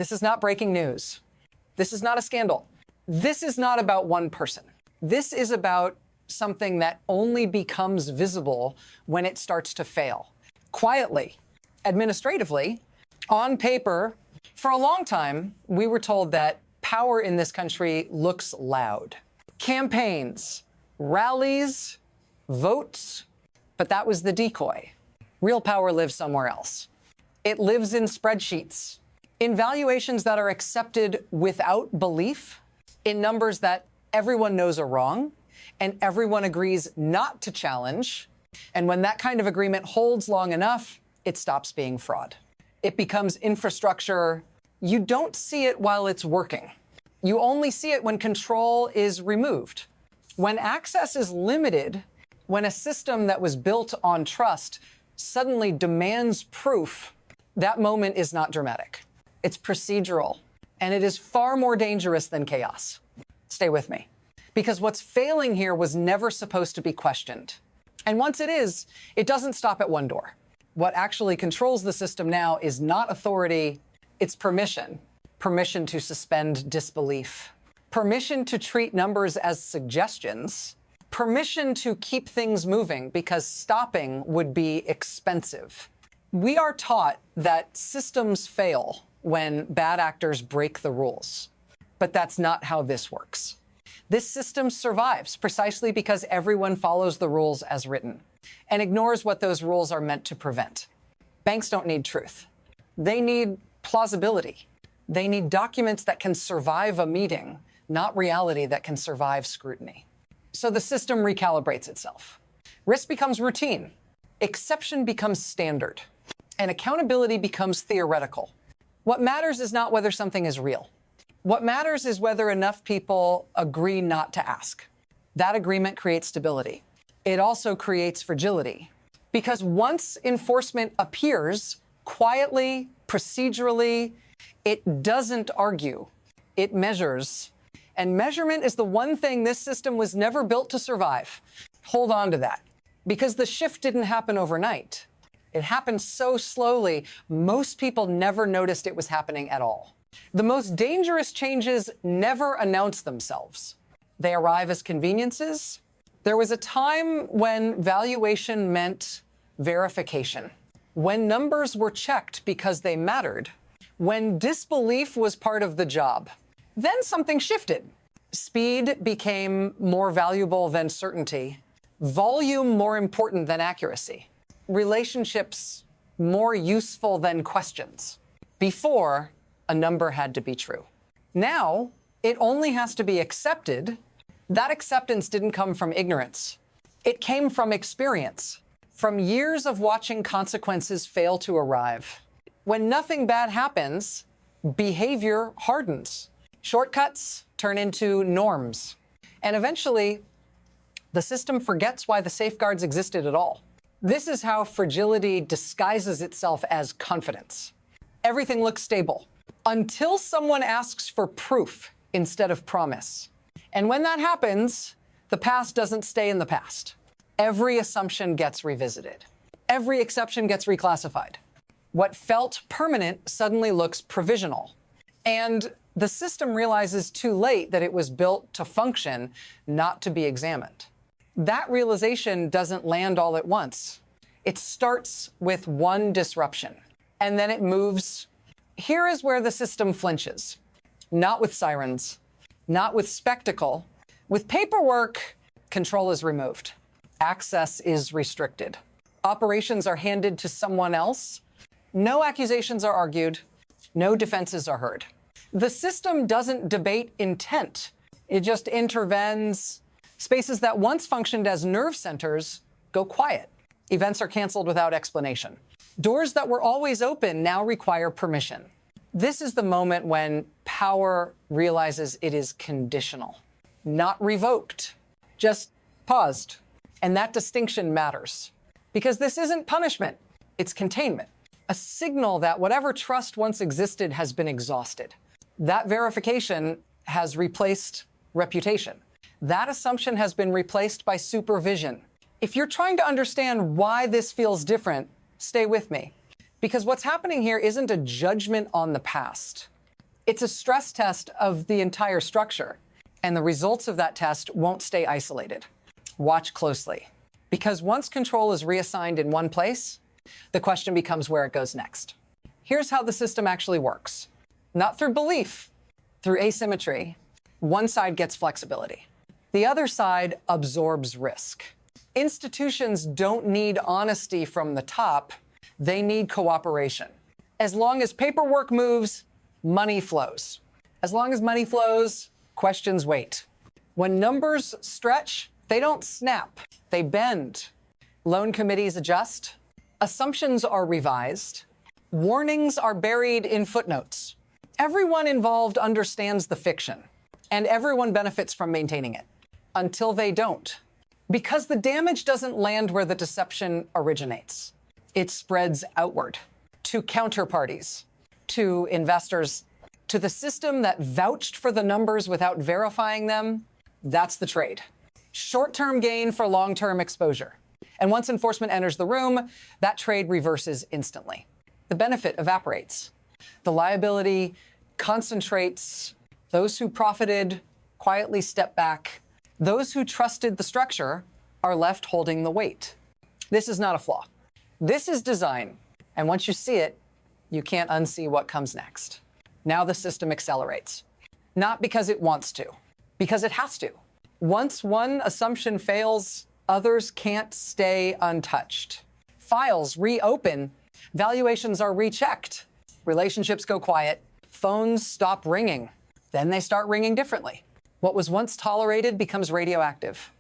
This is not breaking news. This is not a scandal. This is not about one person. This is about something that only becomes visible when it starts to fail. Quietly, administratively, on paper, for a long time, we were told that power in this country looks loud. Campaigns, rallies, votes, but that was the decoy. Real power lives somewhere else. It lives in spreadsheets, in valuations that are accepted without belief, in numbers that everyone knows are wrong, and everyone agrees not to challenge. And when that kind of agreement holds long enough, it stops being fraud. It becomes infrastructure. You don't see it while it's working. You only see it when control is removed. When access is limited, when a system that was built on trust suddenly demands proof, that moment is not dramatic. It's procedural, and it is far more dangerous than chaos. Stay with me. Because what's failing here was never supposed to be questioned. And once it is, it doesn't stop at one door. What actually controls the system now is not authority, it's permission. Permission to suspend disbelief. Permission to treat numbers as suggestions. Permission to keep things moving because stopping would be expensive. We are taught that systems fail when bad actors break the rules. But that's not how this works. This system survives precisely because everyone follows the rules as written and ignores what those rules are meant to prevent. Banks don't need truth. They need plausibility. They need documents that can survive a meeting, not reality that can survive scrutiny. So the system recalibrates itself. Risk becomes routine. Exception becomes standard. And accountability becomes theoretical. What matters is not whether something is real. What matters is whether enough people agree not to ask. That agreement creates stability. It also creates fragility. Because once enforcement appears quietly, procedurally, it doesn't argue. It measures. And measurement is the one thing this system was never built to survive. Hold on to that. Because the shift didn't happen overnight. It happened so slowly, most people never noticed it was happening at all. The most dangerous changes never announce themselves. They arrive as conveniences. There was a time when valuation meant verification, when numbers were checked because they mattered, when disbelief was part of the job. Then something shifted. Speed became more valuable than certainty, volume more important than accuracy, relationships more useful than questions. Before, a number had to be true. Now, it only has to be accepted. That acceptance didn't come from ignorance. It came from experience, from years of watching consequences fail to arrive. When nothing bad happens, behavior hardens. Shortcuts turn into norms. And eventually, the system forgets why the safeguards existed at all. This is how fragility disguises itself as confidence. Everything looks stable until someone asks for proof instead of promise. And when that happens, the past doesn't stay in the past. Every assumption gets revisited. Every exception gets reclassified. What felt permanent suddenly looks provisional. And the system realizes too late that it was built to function, not to be examined. That realization doesn't land all at once. It starts with one disruption, and then it moves. Here is where the system flinches. Not with sirens, not with spectacle. With paperwork, control is removed. Access is restricted. Operations are handed to someone else. No accusations are argued. No defenses are heard. The system doesn't debate intent. It just intervenes. Spaces that once functioned as nerve centers go quiet. Events are canceled without explanation. Doors that were always open now require permission. This is the moment when power realizes it is conditional, not revoked, just paused. And that distinction matters because this isn't punishment, it's containment, a signal that whatever trust once existed has been exhausted. That verification has replaced reputation. That assumption has been replaced by supervision. If you're trying to understand why this feels different, stay with me. Because what's happening here isn't a judgment on the past. It's a stress test of the entire structure, and the results of that test won't stay isolated. Watch closely, because once control is reassigned in one place, the question becomes where it goes next. Here's how the system actually works. Not through belief, through asymmetry. One side gets flexibility. The other side absorbs risk. Institutions don't need honesty from the top. They need cooperation. As long as paperwork moves, money flows. As long as money flows, questions wait. When numbers stretch, they don't snap, they bend. Loan committees adjust. Assumptions are revised. Warnings are buried in footnotes. Everyone involved understands the fiction, and everyone benefits from maintaining it, until they don't. Because the damage doesn't land where the deception originates. It spreads outward, to counterparties, to investors, to the system that vouched for the numbers without verifying them. That's the trade. Short-term gain for long-term exposure. And once enforcement enters the room, that trade reverses instantly. The benefit evaporates. The liability concentrates. Those who profited quietly step back. Those who trusted the structure are left holding the weight. This is not a flaw. This is design. And once you see it, you can't unsee what comes next. Now the system accelerates. Not because it wants to, because it has to. Once one assumption fails, others can't stay untouched. Files reopen, valuations are rechecked, relationships go quiet, phones stop ringing, then they start ringing differently. What was once tolerated becomes radioactive.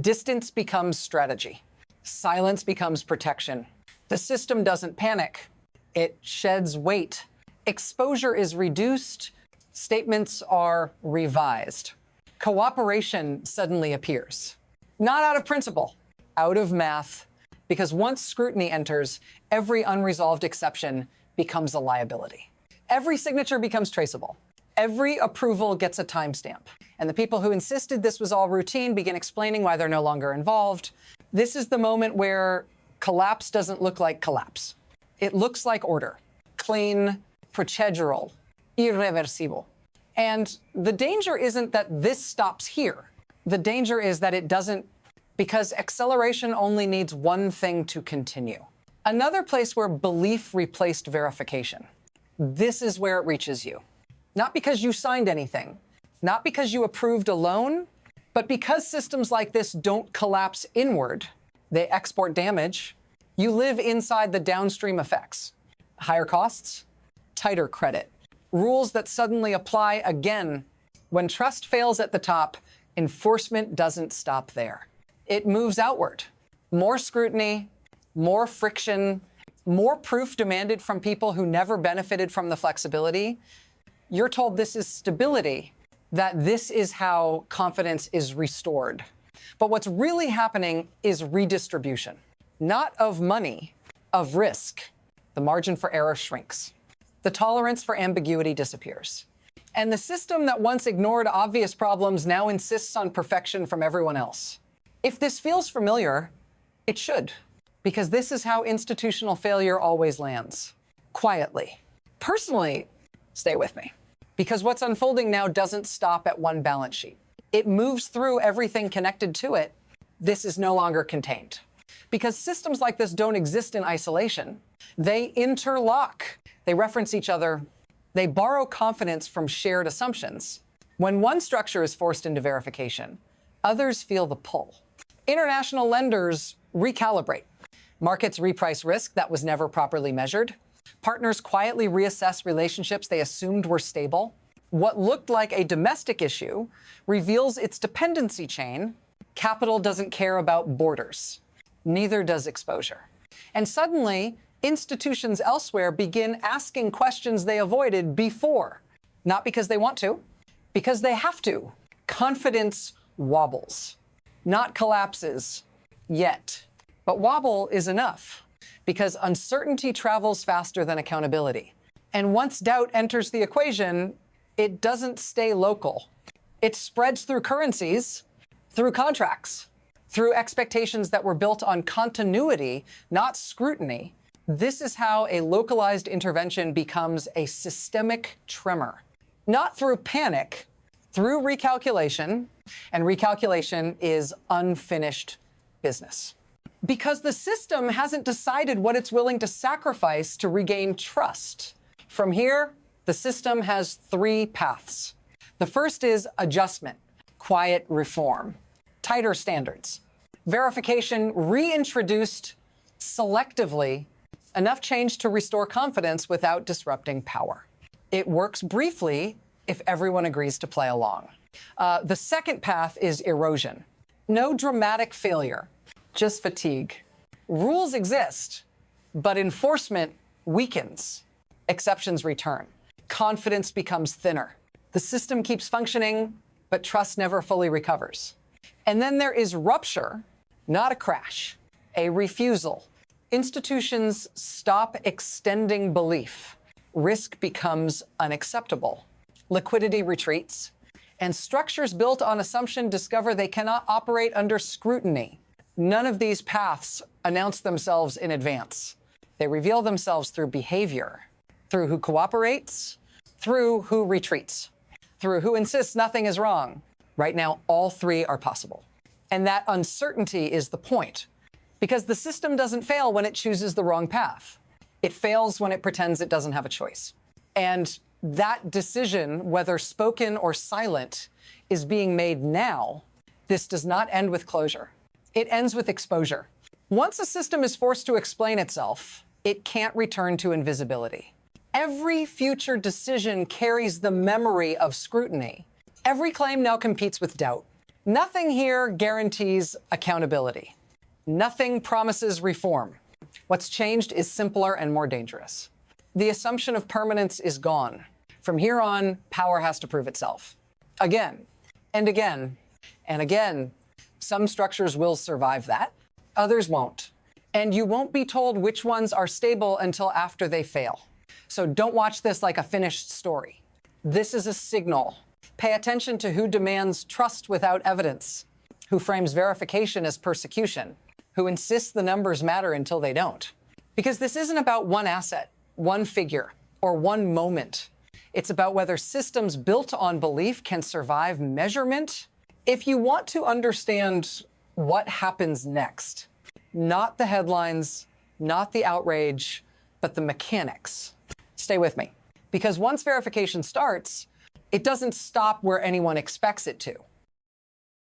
Distance becomes strategy. Silence becomes protection. The system doesn't panic. It sheds weight. Exposure is reduced. Statements are revised. Cooperation suddenly appears. Not out of principle, out of math, because once scrutiny enters, every unresolved exception becomes a liability. Every signature becomes traceable. Every approval gets a timestamp. And the people who insisted this was all routine begin explaining why they're no longer involved. This is the moment where collapse doesn't look like collapse. It looks like order. Clean, procedural, irreversible. And the danger isn't that this stops here. The danger is that it doesn't, because acceleration only needs one thing to continue. Another place where belief replaced verification. This is where it reaches you. Not because you signed anything, not because you approved a loan, but because systems like this don't collapse inward, they export damage. You live inside the downstream effects. Higher costs, tighter credit, rules that suddenly apply again. When trust fails at the top, enforcement doesn't stop there. It moves outward. More scrutiny, more friction, more proof demanded from people who never benefited from the flexibility. You're told this is stability, that this is how confidence is restored. But what's really happening is redistribution, not of money, of risk. The margin for error shrinks. The tolerance for ambiguity disappears. And the system that once ignored obvious problems now insists on perfection from everyone else. If this feels familiar, it should, because this is how institutional failure always lands. Quietly. Personally, stay with me, because what's unfolding now doesn't stop at one balance sheet. It moves through everything connected to it. This is no longer contained. Because systems like this don't exist in isolation. They interlock. They reference each other. They borrow confidence from shared assumptions. When one structure is forced into verification, others feel the pull. International lenders recalibrate. Markets reprice risk that was never properly measured. Partners quietly reassess relationships they assumed were stable. What looked like a domestic issue reveals its dependency chain. Capital doesn't care about borders. Neither does exposure. And suddenly, institutions elsewhere begin asking questions they avoided before. Not because they want to, because they have to. Confidence wobbles, not collapses yet. But wobble is enough, because uncertainty travels faster than accountability. And once doubt enters the equation, it doesn't stay local. It spreads through currencies, through contracts, through expectations that were built on continuity, not scrutiny. This is how a localized intervention becomes a systemic tremor. Not through panic, through recalculation, and recalculation is unfinished business. Because the system hasn't decided what it's willing to sacrifice to regain trust. From here, the system has three paths. The first is adjustment, quiet reform, tighter standards. Verification reintroduced selectively, enough change to restore confidence without disrupting power. It works briefly if everyone agrees to play along. The second path is erosion. No dramatic failure, just fatigue. Rules exist, but enforcement weakens. Exceptions return. Confidence becomes thinner. The system keeps functioning, but trust never fully recovers. And then there is rupture, not a crash, a refusal. Institutions stop extending belief. Risk becomes unacceptable. Liquidity retreats. And structures built on assumption discover they cannot operate under scrutiny. None of these paths announce themselves in advance. They reveal themselves through behavior, through who cooperates, through who retreats, through who insists nothing is wrong. Right now, all three are possible. And that uncertainty is the point, because the system doesn't fail when it chooses the wrong path. It fails when it pretends it doesn't have a choice. And that decision, whether spoken or silent, is being made now. This does not end with closure. It ends with exposure. Once a system is forced to explain itself, it can't return to invisibility. Every future decision carries the memory of scrutiny. Every claim now competes with doubt. Nothing here guarantees accountability. Nothing promises reform. What's changed is simpler and more dangerous. The assumption of permanence is gone. From here on, power has to prove itself. Again, and again, and again. Some structures will survive that. Others won't. And you won't be told which ones are stable until after they fail. So don't watch this like a finished story. This is a signal. Pay attention to who demands trust without evidence, who frames verification as persecution, who insists the numbers matter until they don't. Because this isn't about one asset, one figure, or one moment. It's about whether systems built on belief can survive measurement. If you want to understand what happens next, not the headlines, not the outrage, but the mechanics, stay with me. Because once verification starts, it doesn't stop where anyone expects it to.